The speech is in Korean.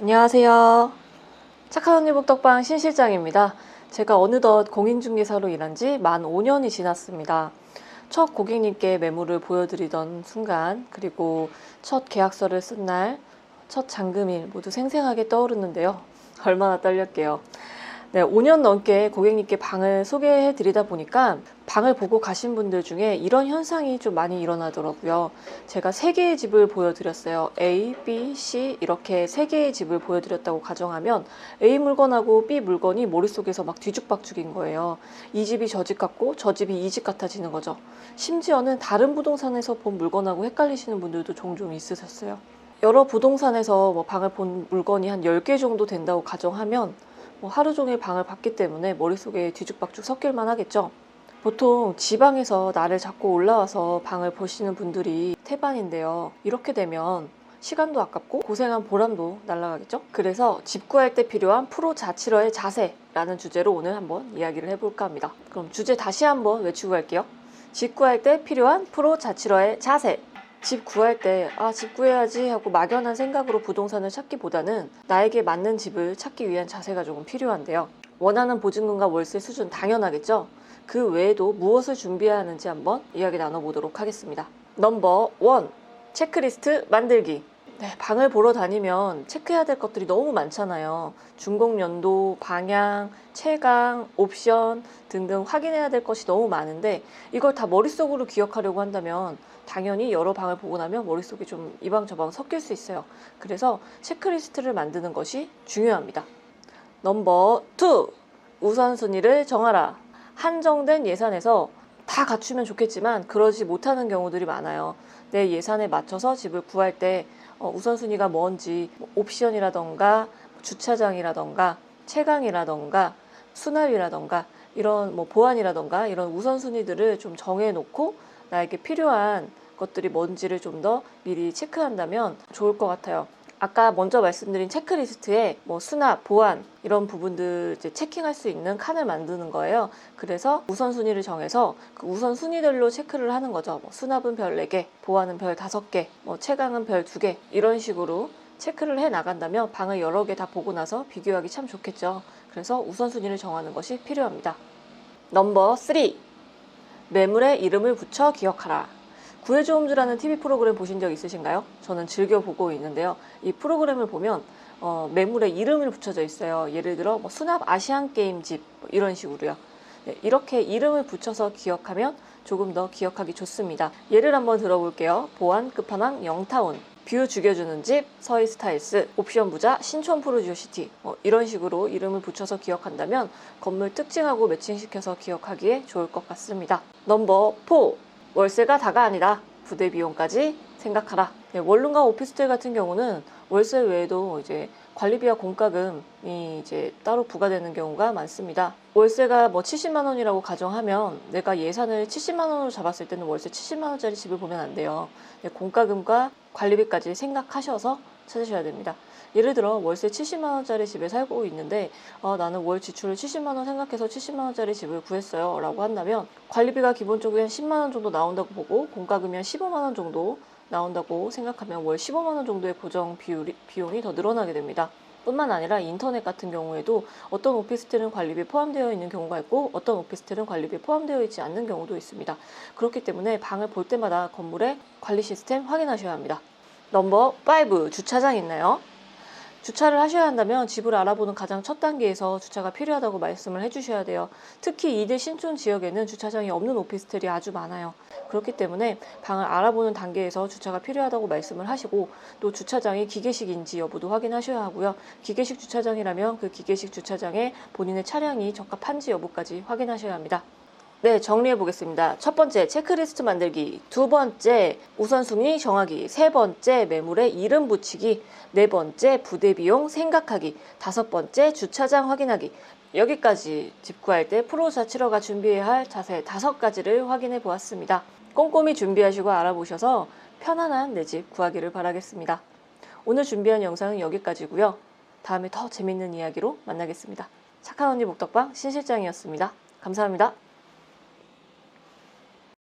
안녕하세요. 착한 언니 복덕방 신 실장입니다. 제가 어느덧 공인중개사로 일한 지 만 5년이 지났습니다. 첫 고객님께 매물을 보여드리던 순간, 그리고 첫 계약서를 쓴 날, 첫 잔금일 모두 생생하게 떠오르는데요. 얼마나 떨렸게요. 네, 5년 넘게 고객님께 방을 소개해 드리다 보니까 방을 보고 가신 분들 중에 이런 현상이 좀 많이 일어나더라고요. 제가 3개의 집을 보여드렸어요. A, B, C 이렇게 3개의 집을 보여드렸다고 가정하면 A 물건하고 B 물건이 머릿속에서 막 뒤죽박죽인 거예요. 이 집이 저 집 같고 저 집이 이 집 같아지는 거죠. 심지어는 다른 부동산에서 본 물건하고 헷갈리시는 분들도 종종 있으셨어요. 여러 부동산에서 방을 본 물건이 한 10개 정도 된다고 가정하면 하루 종일 방을 봤기 때문에 머릿속에 뒤죽박죽 섞일만 하겠죠. 보통 지방에서 날을 잡고 올라와서 방을 보시는 분들이 태반인데요. 이렇게 되면 시간도 아깝고 고생한 보람도 날아가겠죠. 그래서 집 구할 때 필요한 프로 자치러의 자세라는 주제로 오늘 한번 이야기를 해볼까 합니다. 그럼 주제 다시 한번 외치고 갈게요. 집 구할 때 필요한 프로 자치러의 자세. 집 구할 때 집 구해야지 하고 막연한 생각으로 부동산을 찾기보다는 나에게 맞는 집을 찾기 위한 자세가 조금 필요한데요. 원하는 보증금과 월세 수준 당연하겠죠. 그 외에도 무엇을 준비해야 하는지 한번 이야기 나눠보도록 하겠습니다. 넘버 1, 체크리스트 만들기. 네, 방을 보러 다니면 체크해야 될 것들이 너무 많잖아요. 준공 연도, 방향, 채광, 옵션 등등 확인해야 될 것이 너무 많은데 이걸 다 머릿속으로 기억하려고 한다면 당연히 여러 방을 보고 나면 머릿속이 좀 이방저방 섞일 수 있어요. 그래서 체크리스트를 만드는 것이 중요합니다. 넘버 2, 우선순위를 정하라. 한정된 예산에서 다 갖추면 좋겠지만 그러지 못하는 경우들이 많아요. 내 예산에 맞춰서 집을 구할 때 우선순위가 뭔지 옵션이라던가 주차장이라던가 채광이라던가 수납이라던가 이런 보안이라던가 이런 우선순위들을 좀 정해놓고 나에게 필요한 것들이 뭔지를 좀 더 미리 체크한다면 좋을 것 같아요. 아까 먼저 말씀드린 체크리스트에 수납, 보안 이런 부분들 이제 체킹할 수 있는 칸을 만드는 거예요. 그래서 우선순위를 정해서 그 우선순위들로 체크를 하는 거죠. 수납은 별 4개, 보안은 별 5개, 채광은 별 2개 이런 식으로 체크를 해 나간다면 방을 여러 개 다 보고 나서 비교하기 참 좋겠죠. 그래서 우선순위를 정하는 것이 필요합니다. 넘버 3, 매물에 이름을 붙여 기억하라. 구해주홈즈라는 TV 프로그램 보신 적 있으신가요? 저는 즐겨 보고 있는데요. 이 프로그램을 보면 매물에 이름을 붙여져 있어요. 예를 들어 수납 아시안게임집 이런 식으로요. 네, 이렇게 이름을 붙여서 기억하면 조금 더 기억하기 좋습니다. 예를 한번 들어볼게요. 보안 끝판왕 영타운, 뷰 죽여주는 집 서희스타일스, 옵션 부자 신촌 프로지오시티 이런 식으로 이름을 붙여서 기억한다면 건물 특징하고 매칭시켜서 기억하기에 좋을 것 같습니다. 넘버 4, 월세가 다가 아니다. 부대 비용까지 생각하라. 네, 원룸과 오피스텔 같은 경우는 월세 외에도 이제 관리비와 공과금이 이제 따로 부과되는 경우가 많습니다. 월세가 70만 원이라고 가정하면 내가 예산을 70만 원으로 잡았을 때는 월세 70만 원짜리 집을 보면 안 돼요. 네, 공과금과 관리비까지 생각하셔서 찾으셔야 됩니다. 예를 들어 월세 70만 원짜리 집에 살고 있는데 나는 월 지출을 70만 원 생각해서 70만 원짜리 집을 구했어요 라고 한다면 관리비가 기본적으로 한 10만 원 정도 나온다고 보고 공과금이 한 15만 원 정도 나온다고 생각하면 월 15만 원 정도의 고정 비용이 더 늘어나게 됩니다. 뿐만 아니라 인터넷 같은 경우에도 어떤 오피스텔은 관리비 포함되어 있는 경우가 있고 어떤 오피스텔은 관리비 포함되어 있지 않는 경우도 있습니다. 그렇기 때문에 방을 볼 때마다 건물의 관리 시스템 확인하셔야 합니다. 넘버 5, 주차장 있나요? 주차를 하셔야 한다면 집을 알아보는 가장 첫 단계에서 주차가 필요하다고 말씀을 해주셔야 돼요. 특히 이대 신촌 지역에는 주차장이 없는 오피스텔이 아주 많아요. 그렇기 때문에 방을 알아보는 단계에서 주차가 필요하다고 말씀을 하시고 또 주차장이 기계식인지 여부도 확인하셔야 하고요. 기계식 주차장이라면 그 기계식 주차장에 본인의 차량이 적합한지 여부까지 확인하셔야 합니다. 네, 정리해 보겠습니다. 첫 번째, 체크리스트 만들기. 두 번째, 우선순위 정하기. 세 번째, 매물에 이름 붙이기. 네 번째, 부대 비용 생각하기. 다섯 번째, 주차장 확인하기. 여기까지 집 구할 때 프로 자치러가 준비해야 할 자세 5가지를 확인해 보았습니다. 꼼꼼히 준비하시고 알아보셔서 편안한 내 집 구하기를 바라겠습니다. 오늘 준비한 영상은 여기까지고요. 다음에 더 재밌는 이야기로 만나겠습니다. 착한 언니 복덕방 신 실장이었습니다. 감사합니다.